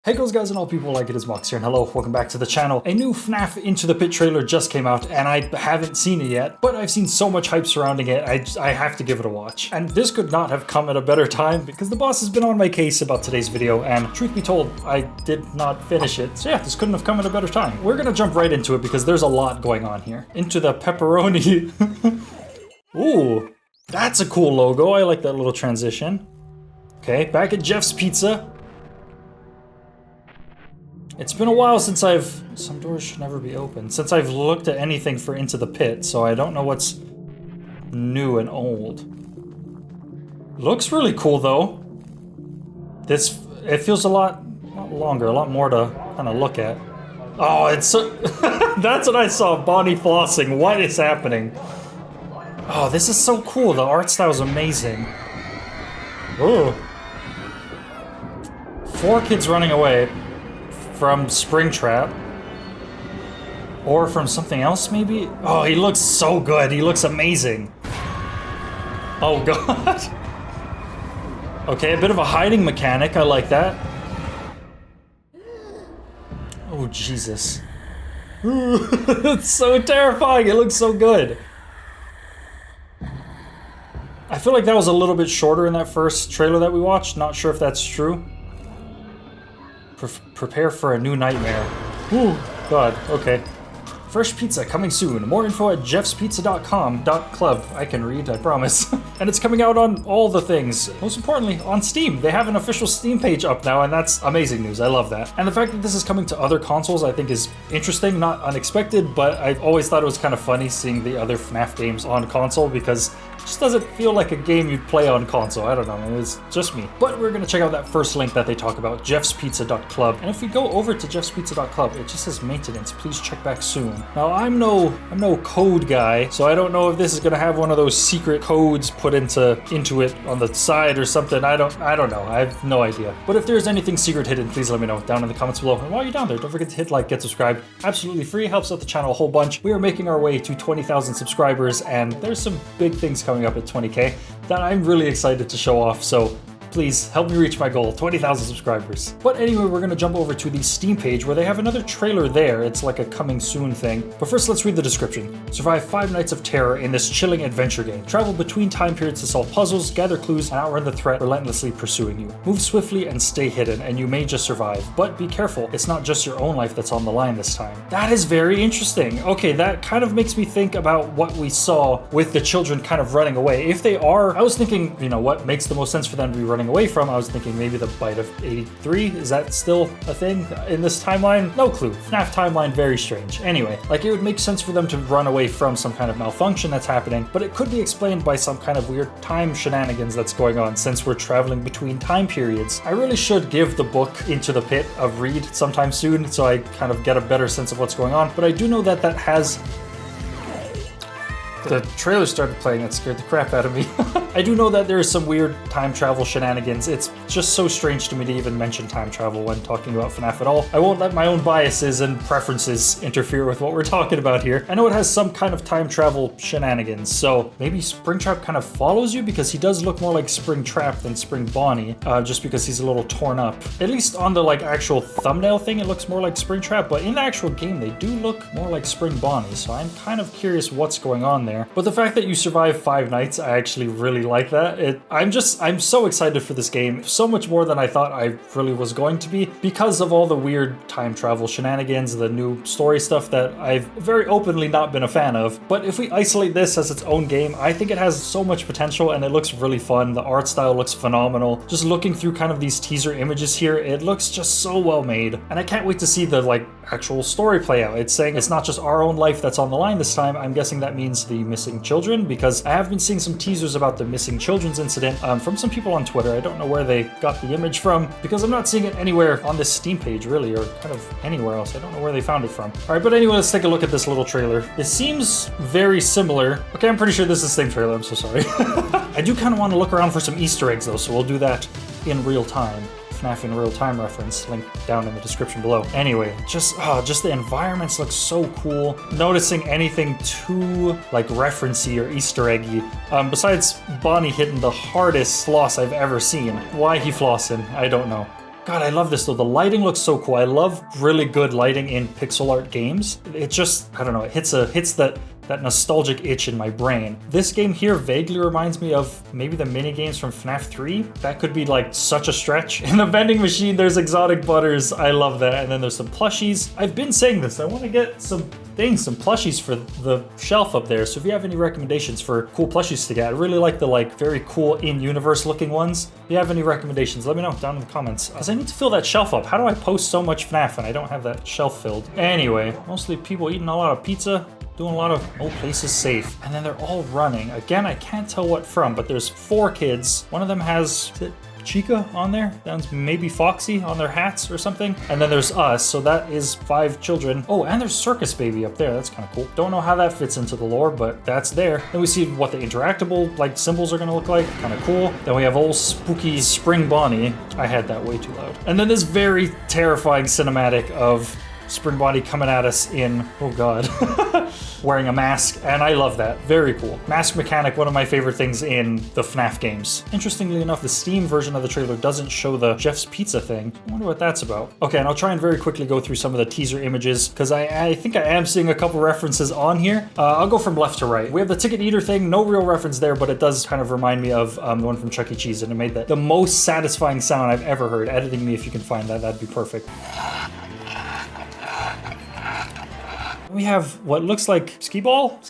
Hey girls, guys, and all people like it, is Mox here, and hello, welcome back to the channel. A new Fnaf Into the Pit trailer just came out, and I haven't seen it yet, but I've seen so much hype surrounding it, I have to give it a watch. And this could not have come at a better time, because the boss has been on my case about today's video, and truth be told, I did not finish it. So yeah, this couldn't have come at a better time. We're gonna jump right into it, because there's a lot going on here. Into the pepperoni. Ooh, that's a cool logo. I like that little transition. Okay, back at Jeff's Pizza. It's been a while since some doors should never be open, since I've looked at anything for Into the Pit, so I don't know what's new and old. Looks really cool though. It feels a lot longer, a lot more to kind of look at. Oh, it's so, that's what I saw, Bonnie flossing. What is happening? Oh, this is so cool. The art style is amazing. Ooh. 4 kids running away. From Springtrap. Or from something else, maybe? Oh, he looks so good. He looks amazing. Oh, God. Okay, a bit of a hiding mechanic. I like that. Oh, Jesus. It's so terrifying. It looks so good. I feel like that was a little bit shorter in that first trailer that we watched. Not sure if that's true. Prepare for a new nightmare. Ooh, God, okay. Fresh pizza coming soon. More info at jeffspizza.com.club. I can read, I promise. And it's coming out on all the things. Most importantly, on Steam. They have an official Steam page up now, and that's amazing news. I love that. And the fact that this is coming to other consoles, I think is interesting, not unexpected, but I've always thought it was kind of funny seeing the other FNAF games on console because it just doesn't feel like a game you'd play on console. I don't know, it's just me. But we're gonna check out that first link that they talk about, jeffspizza.club. And if we go over to jeffspizza.club, it just says maintenance. Please check back soon. Now, I'm no code guy, so I don't know if this is gonna have one of those secret codes put into it on the side or something. I don't know. I have no idea. But if there's anything secret hidden, please let me know down in the comments below. And while you're down there, don't forget to hit like, get subscribed. Absolutely free, helps out the channel a whole bunch. We are making our way to 20,000 subscribers, and there's some big things coming up at 20K that I'm really excited to show off. So please help me reach my goal, 20,000 subscribers. But anyway, we're gonna jump over to the Steam page where they have another trailer there. It's like a coming soon thing. But first, let's read the description. Survive 5 nights of terror in this chilling adventure game. Travel between time periods to solve puzzles, gather clues, and outrun the threat relentlessly pursuing you. Move swiftly and stay hidden, and you may just survive. But be careful, it's not just your own life that's on the line this time. That is very interesting. Okay, that kind of makes me think about what we saw with the children kind of running away. If they are, I was thinking, you know, what makes the most sense for them to be running away from? I was thinking maybe the Bite of 83. Is that still a thing in this timeline? No clue. FNAF timeline, very strange. Anyway, like it would make sense for them to run away from some kind of malfunction that's happening, but it could be explained by some kind of weird time shenanigans that's going on since we're traveling between time periods. I really should give the book Into the Pit a read sometime soon so I kind of get a better sense of what's going on, but I do know that has... The trailer started playing, that scared the crap out of me. I do know that there is some weird time travel shenanigans. It's just so strange to me to even mention time travel when talking about FNAF at all. I won't let my own biases and preferences interfere with what we're talking about here. I know it has some kind of time travel shenanigans, so maybe Springtrap kind of follows you because he does look more like Springtrap than Spring Bonnie, just because he's a little torn up. At least on the like actual thumbnail thing, it looks more like Springtrap, but in the actual game, they do look more like Spring Bonnie, so I'm kind of curious what's going on there. But the fact that you survive 5 nights, I actually really like that. I'm so excited for this game, so much more than I thought I really was going to be, because of all the weird time travel shenanigans, the new story stuff that I've very openly not been a fan of. But if we isolate this as its own game, I think it has so much potential and it looks really fun. The art style looks phenomenal. Just looking through kind of these teaser images here, it looks just so well made. And I can't wait to see the like actual story play out. It's saying it's not just our own life that's on the line this time. I'm guessing that means the missing children, because I have been seeing some teasers about the missing children's incident from some people on Twitter. I don't know where they got the image from, because I'm not seeing it anywhere on this Steam page really, or kind of anywhere else. I don't know where they found it from. All right, but anyway, let's take a look at this little trailer. It seems very similar. Okay, I'm pretty sure this is the same trailer. I'm so sorry. I do kind of want to look around for some Easter eggs though, so we'll do that in real time. FNAF in real time reference, link down in the description below. Anyway, just the environments look so cool. Noticing anything too like referencey or Easter eggy, besides Bonnie hitting the hardest floss I've ever seen. Why he flossing, I don't know. God, I love this though. The lighting looks so cool. I love really good lighting in pixel art games. It just, I don't know, it hits that nostalgic itch in my brain. This game here vaguely reminds me of maybe the mini games from Fnaf 3. That could be like such a stretch. In the vending machine, there's exotic butters. I love that. And then there's some plushies. I've been saying this. I want to get some plushies for the shelf up there. So if you have any recommendations for cool plushies to get, I really like the like very cool in-universe looking ones. If you have any recommendations, let me know down in the comments. Because I need to fill that shelf up. How do I post so much FNAF and I don't have that shelf filled? Anyway, mostly people eating a lot of pizza. Doing a lot of, oh, place is safe. And then they're all running. Again, I can't tell what from, but there's 4 kids. One of them has, is it Chica on there? That's maybe Foxy on their hats or something. And then there's us, so that is 5 children. Oh, and there's Circus Baby up there. That's kind of cool. Don't know how that fits into the lore, but that's there. Then we see what the interactable like symbols are gonna look like. Kind of cool. Then we have old spooky Spring Bonnie. I had that way too loud. And then this very terrifying cinematic of Spring Bonnie coming at us in, oh god, wearing a mask, and I love that. Very cool. Mask mechanic, one of my favorite things in the FNAF games. Interestingly enough, the Steam version of the trailer doesn't show the Jeff's Pizza thing. I wonder what that's about. Okay, and I'll try and very quickly go through some of the teaser images, because I think I am seeing a couple references on here. I'll go from left to right. We have the Ticket Eater thing, no real reference there, but it does kind of remind me of the one from Chuck E. Cheese, and it made the most satisfying sound I've ever heard. Editing me if you can find that, that'd be perfect. We have what looks like skee ball,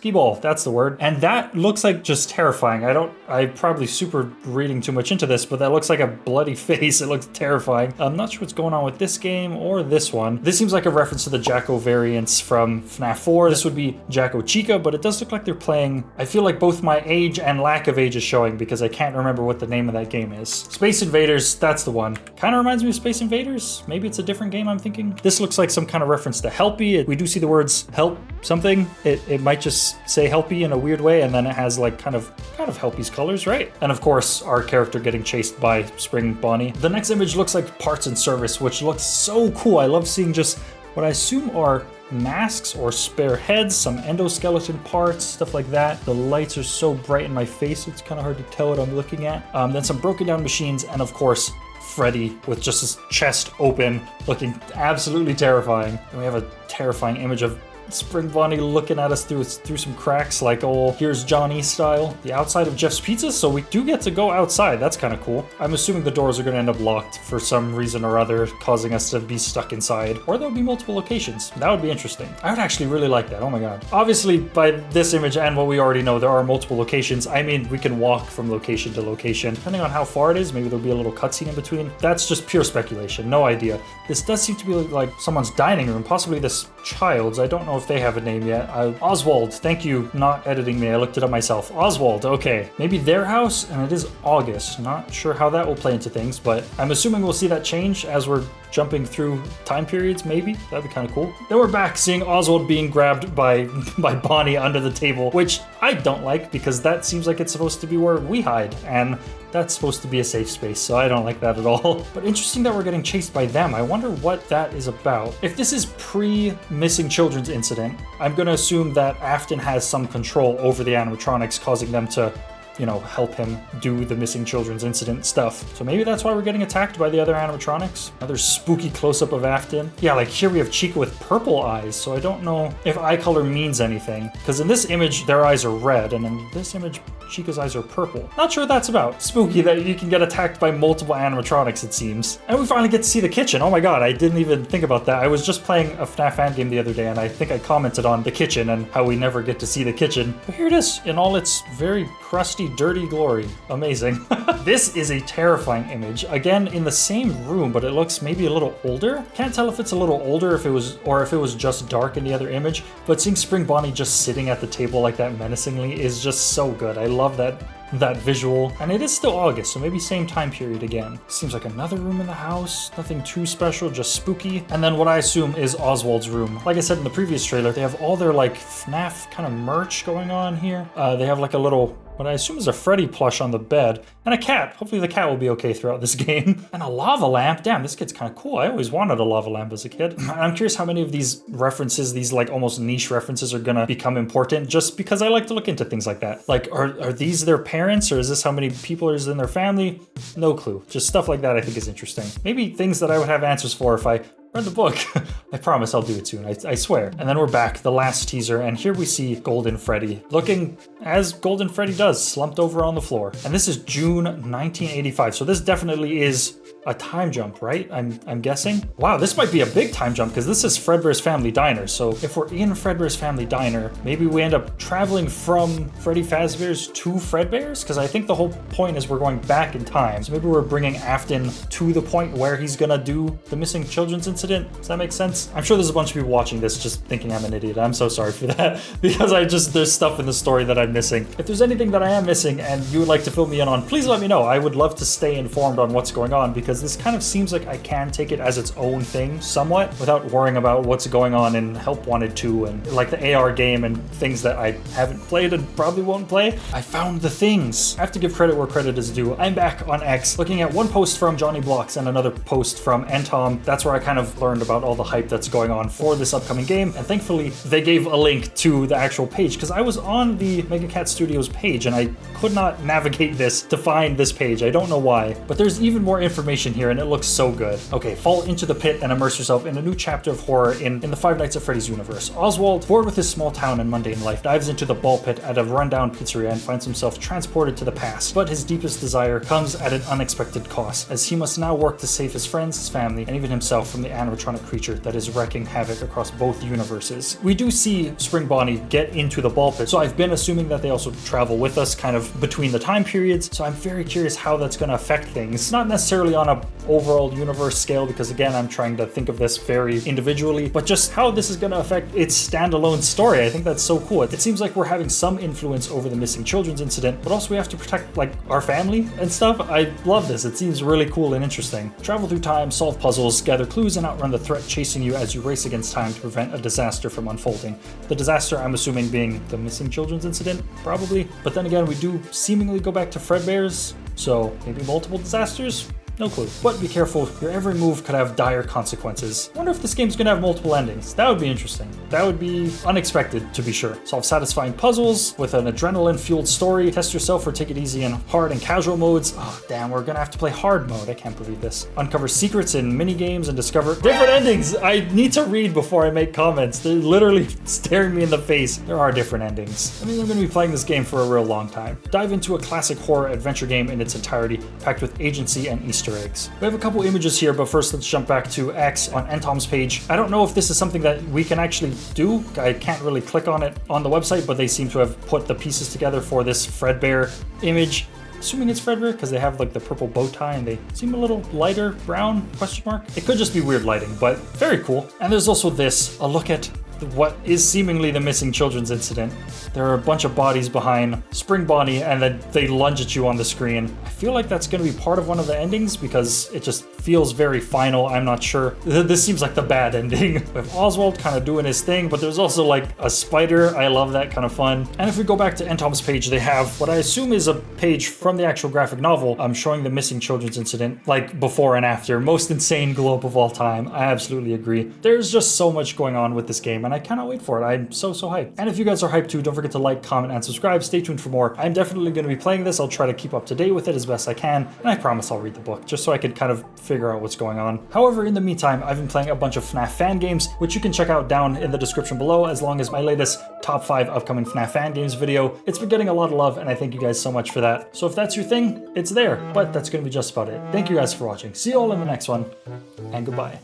that's the word. And that looks like just terrifying. I'm probably super reading too much into this, but that looks like a bloody face. It looks terrifying. I'm not sure what's going on with this game or this one. This seems like a reference to the Jacko variants from FNAF 4. This would be Jacko Chica, but it does look like they're playing, I feel like both my age and lack of age is showing because I can't remember what the name of that game is. Space Invaders, that's the one. Kind of reminds me of Space Invaders. Maybe it's a different game I'm thinking. This looks like some kind of reference to Helpy. We do see the words help something. It might just say Helpy in a weird way, and then it has like kind of Helpy's colors, right? And of course, our character getting chased by Spring Bonnie. The next image looks like parts and service, which looks so cool. I love seeing just what I assume are masks or spare heads, some endoskeleton parts, stuff like that. The lights are so bright in my face, it's kind of hard to tell what I'm looking at. Then some broken down machines, and of course, Freddy with just his chest open, looking absolutely terrifying. And we have a terrifying image of Spring Bonnie looking at us through some cracks like old Here's Johnny style. The outside of Jeff's Pizza, so we do get to go outside. That's kind of cool. I'm assuming the doors are going to end up locked for some reason or other, causing us to be stuck inside. Or there'll be multiple locations. That would be interesting. I would actually really like that. Oh my god. Obviously, by this image and what we already know, there are multiple locations. I mean, we can walk from location to location. Depending on how far it is, maybe there'll be a little cutscene in between. That's just pure speculation. No idea. This does seem to be like someone's dining room, possibly this child's. I don't know if they have a name yet. Oswald, thank you, not editing me. I looked it up myself. Oswald, okay. Maybe their house, and it is August. Not sure how that will play into things, but I'm assuming we'll see that change as we're jumping through time periods, maybe? That'd be kind of cool. Then we're back seeing Oswald being grabbed by Bonnie under the table, which I don't like because that seems like it's supposed to be where we hide, and that's supposed to be a safe space, so I don't like that at all. But interesting that we're getting chased by them. I wonder what that is about. If this is pre-missing children's incident, I'm gonna assume that Afton has some control over the animatronics, causing them to, you know, help him do the missing children's incident stuff. So maybe that's why we're getting attacked by the other animatronics. Another spooky close-up of Afton. Yeah, like here we have Chica with purple eyes, so I don't know if eye color means anything. Because in this image, their eyes are red, and in this image, Chica's eyes are purple. Not sure what that's about. Spooky that you can get attacked by multiple animatronics, it seems. And we finally get to see the kitchen. Oh my god, I didn't even think about that. I was just playing a FNAF fan game the other day, and I think I commented on the kitchen and how we never get to see the kitchen. But here it is, in all its very crusty, dirty glory. Amazing. This is a terrifying image. Again, in the same room, but it looks maybe a little older. Can't tell if it's a little older, if it was just dark in the other image, but seeing Spring Bonnie just sitting at the table like that menacingly is just so good. I love that visual. And it is still August, so maybe same time period again. Seems like another room in the house. Nothing too special, just spooky. And then what I assume is Oswald's room. Like I said in the previous trailer, they have all their like FNAF kind of merch going on here. They have like a little what I assume is a Freddy plush on the bed, and a cat. Hopefully the cat will be okay throughout this game. And a lava lamp. Damn, this kid's kind of cool. I always wanted a lava lamp as a kid. And I'm curious how many of these references, these like almost niche references, are gonna become important just because I like to look into things like that. Like, are these their parents, or is this how many people is in their family? No clue. Just stuff like that I think is interesting. Maybe things that I would have answers for if I read the book. I promise I'll do it soon, I swear. And then we're back, the last teaser, and here we see Golden Freddy, looking as Golden Freddy does, slumped over on the floor. And this is June 1985, so this definitely is a time jump, right? I'm guessing. Wow, this might be a big time jump because this is Fredbear's Family Diner. So if we're in Fredbear's Family Diner, maybe we end up traveling from Freddy Fazbear's to Fredbear's, because I think the whole point is we're going back in time. So maybe we're bringing Afton to the point where he's gonna do the missing children's incident. Does that make sense? I'm sure there's a bunch of people watching this just thinking I'm an idiot. I'm so sorry for that because there's stuff in the story that I'm missing. If there's anything that I am missing and you would like to fill me in on, please let me know. I would love to stay informed on what's going on because this kind of seems like I can take it as its own thing somewhat without worrying about what's going on in Help Wanted 2 and like the AR game and things that I haven't played and probably won't play. I found the things. I have to give credit where credit is due. I'm back on X looking at one post from Johnny Blocks and another post from Ntom. That's where I kind of learned about all the hype that's going on for this upcoming game, and thankfully they gave a link to the actual page because I was on the Mega Cat Studios page and I could not navigate this to find this page. I don't know why, but there's even more information here and it looks so good. Okay, fall into the pit and immerse yourself in a new chapter of horror in the Five Nights at Freddy's universe. Oswald, bored with his small town and mundane life, dives into the ball pit at a rundown pizzeria and finds himself transported to the past. But his deepest desire comes at an unexpected cost, as he must now work to save his friends, his family, and even himself from the animatronic creature that is wreaking havoc across both universes. We do see Spring Bonnie get into the ball pit, so I've been assuming that they also travel with us kind of between the time periods, so I'm very curious how that's going to affect things. Not necessarily on a overall universe scale, because again, I'm trying to think of this very individually, but just how this is going to affect its standalone story. I think that's so cool. It seems like we're having some influence over the missing children's incident, but also we have to protect like our family and stuff. I love this. It seems really cool and interesting. Travel through time, solve puzzles, gather clues, and outrun the threat chasing you as you race against time to prevent a disaster from unfolding. The disaster, I'm assuming, being the missing children's incident, probably. But then again, we do seemingly go back to Fredbear's, so maybe multiple disasters? No clue. But be careful, your every move could have dire consequences. I wonder if this game's gonna have multiple endings. That would be interesting. That would be unexpected, to be sure. Solve satisfying puzzles with an adrenaline-fueled story. Test yourself or take it easy in hard and casual modes. Oh, damn, we're gonna have to play hard mode. I can't believe this. Uncover secrets in mini-games and discover different endings. I need to read before I make comments. They're literally staring me in the face. There are different endings. I mean, I'm gonna be playing this game for a real long time. Dive into a classic horror adventure game in its entirety, packed with agency and Easter eggs. We have a couple images here, but first let's jump back to X on Ntom's page. I don't know if this is something that we can actually do. I can't really click on it on the website, but they seem to have put the pieces together for this Fredbear image. Assuming it's Fredbear because they have like the purple bow tie and they seem a little lighter brown, question mark. It could just be weird lighting, but very cool. And there's also this, a look at what is seemingly the missing children's incident. There are a bunch of bodies behind Spring Bonnie and then they lunge at you on the screen. I feel like that's going to be part of one of the endings because it just feels very final. I'm not sure. This seems like the bad ending. We have Oswald kind of doing his thing, but there's also like a spider. I love that, kind of fun. And if we go back to Ntom's page, they have what I assume is a page from the actual graphic novel showing the missing children's incident, like before and after. Most insane glow up of all time. I absolutely agree. There's just so much going on with this game and I cannot wait for it. I'm so hyped. And if you guys are hyped too, don't forget to like, comment, and subscribe. Stay tuned for more. I'm definitely going to be playing this. I'll try to keep up to date with it as best I can, and I promise I'll read the book, just so I could kind of figure out what's going on. However, in the meantime, I've been playing a bunch of FNAF fan games, which you can check out down in the description below, as long as my latest top 5 upcoming FNAF fan games video. It's been getting a lot of love, and I thank you guys so much for that. So if that's your thing, it's there, but that's going to be just about it. Thank you guys for watching. See you all in the next one, and goodbye.